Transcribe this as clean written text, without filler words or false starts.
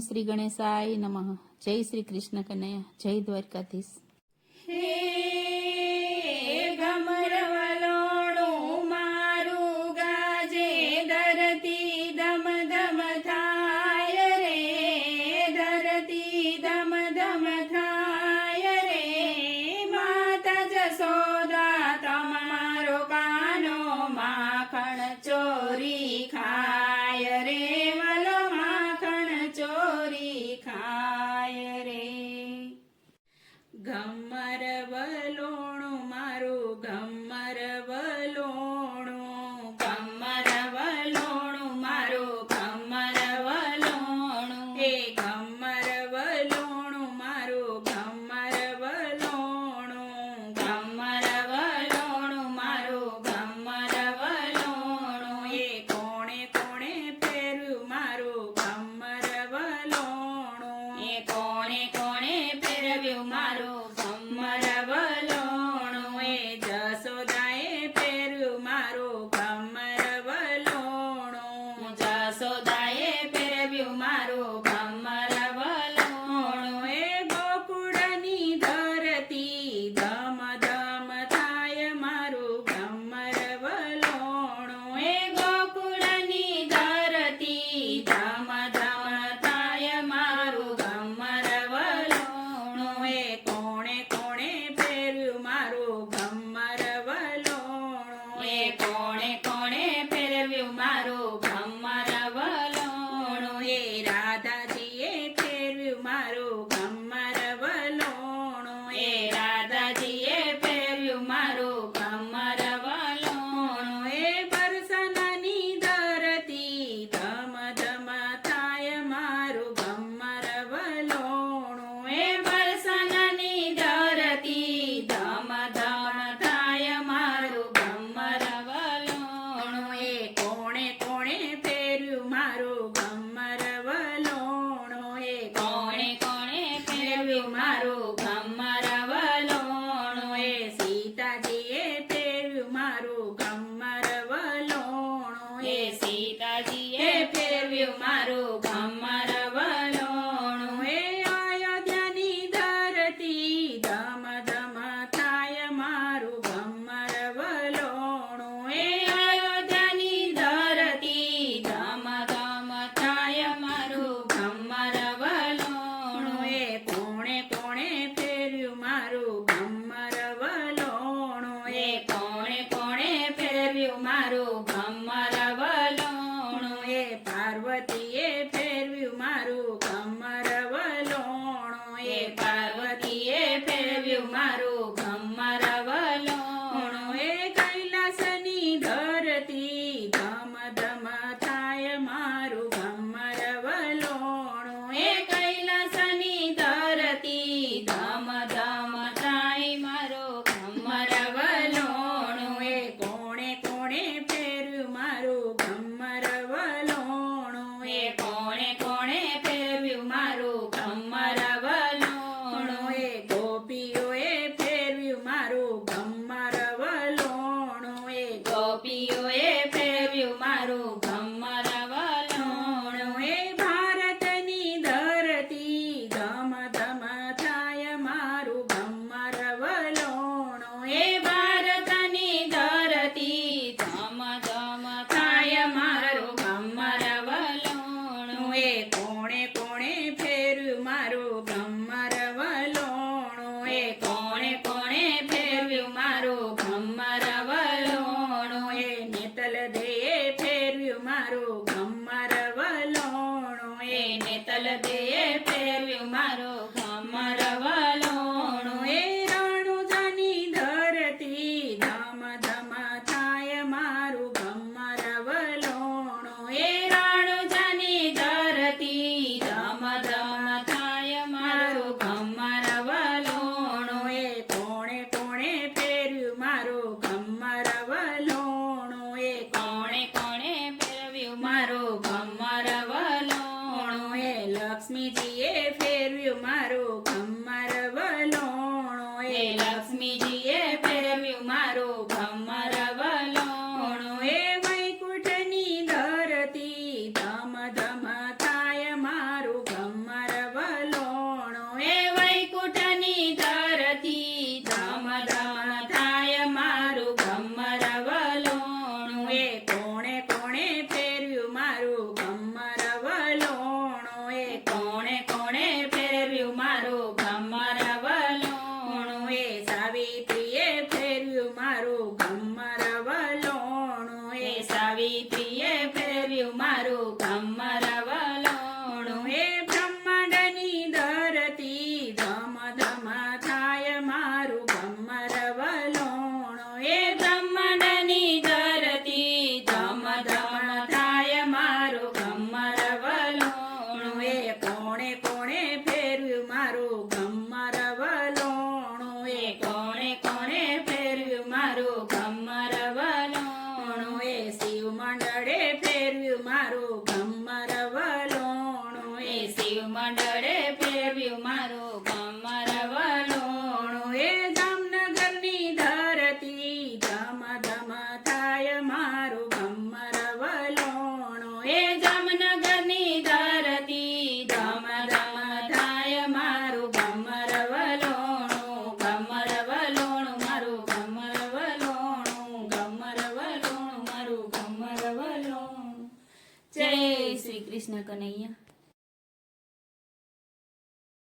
શ્રી ગણેશાય નમઃ. જય શ્રી કૃષ્ણ કનૈયા. જય દ્વારકાધીશ. હે ઘમર વલોણું મારું ગાજે ધરતી ધમ ધમ થાય રે, ધરતી ધમ ધમ થાય રે. માતા જશોદા તમારો કાનો માખણ ચોરી ખાય રે, વલો માખણ ચોરી ખાય રે. ઘમર વલોણું મારું ઘમર વલોણું, ઘમર વલોણું મારું ઘમર વલોણું. એ ઘમર વલોણું મારું ઘમર વલોણું, ઘમર વલોણું મારું ઘમર વલોણું. એ કોણે કોણે પહેર્યું મારું ઘમર વલોણું, એ કોણે કોણે પહેર્યું મારું ઘમર વલોણું. એ જશોદાએ પહેર્યું મારું ઘમર વલોણું, જશોદાએ પહેર્યું મારું ઘમર વલોણું. એ ગોકુળની ધરતી ધમ ધમ થાય મારું ઘમર વલોણું. એ ગોકુળની ધરતી ધમ ધમ થાય મારું ઘમર વલોણું. એ કોણે કોણે પહેર્યું મારું ઘમર વલોણું, એ કોણે કોણે પહેર્યું મારું ઘમર વલોણું. એ રાધાજીએ પહેર્યું મારું ઘમર વલોણું, એ રાધાજીએ પહેર્યું મારું ઘમર વલોણું. એ બરસાનાની ધરતી ધમ ધમ થાય મારું ઘમર વલોણું. એ બરસાનાની ધરતી ધમ ધમ થાય મારું ઘમર વલોણું. એ કોણે કોણે પહેર્યું મારું ઘમર વલોણું, એ કોણે કોણે પહેર્યું મારું ઘમર વલોણું. એ સીતાજીએ પહેર્યું મારું ઘમર વલોણું, એ સીતાજીએ પહેર્યું મારું ઘમર વલોણું. એ અયોધ્યાની ધરતી ધમ ધમ થાય મારું ઘમર વલોણું. એ અયોધ્યાની ધરતી ધમ ધમ થાય મારું ઘમર વલોણું. એ કોણે કોણે પહેર્યું મારું ઘમર વલોણું, એ કોણે કોણે પહેર્યું મારું ઘમર વલોણું. એ પાર્વતીએ પહેર્યું મારું ઘમર વલોણું, એ પાર્વતીએ પહેર્યું મારું ઘમર વલોણું. એ કૈલાસની ધરતી ધમ ધમ થાય મારું ઘમર વલોણું. એ કૈલાસની ધરતી ધમ ધમ થાય મારું ઘમર વલોણું. એ કોણે કોણે પહેર્યું મારું ઘમર વલોણું, એ કોણે કોણે પહેર્યું મારું ઘમર વલોણું. એ ગોપીઓએ પહેર્યું મારું ઘમર વલોણું, એ ગોપીઓએ પહેર્યું મારું ઘમર વલોણું. એ ભારતની ધરતી ધમ ધમ થાય મારું ઘમર વલોણું. એ ભારતની ધરતી ધમ ધમ થાય મારું ઘમર વલોણું. એ કોણે કોણે પહેર્યું મારું ઘમર વલોણું, એ કોણે કોણે પહેર્યું સાવિત્રીએ ફેરવ્યું મારું ઘમર વલોણું એ સાવિત્રીએ ફેરવ્યું મારું ઘમર વલોણું એ બ્રહ્માંડની ધરતી ધમ ધમ થાય મારું ઘમર વલોણું એ બ્રહ્માંડની ધરતી ધમ ધમ થાય મારું ઘમર વલોણું એ કોણે કોણે ફેરવ્યું મારું ઘમર વલોણું એ કોણે કોણે ફેરવ્યું મારું ઘમર વલોણું એ શિવ મંડળે ફેરવ્યું મારું ઘમર વલોણું એ શિવ મંડળે ફેરવ્યું મારું ઘમર વલોણું એ જામનગરની ધરતી ધમ ધમ થાય મારું ઘમર વલોણું એ જામનગરની ધરતી ધમ ધમ થાય મારું ઘમર વલોણું ઘમર વલોણું મારું ઘમર વલોણું ઘમર વલોણું મારું ઘમર વલોણું. જય શ્રી કૃષ્ણ કનૈયા.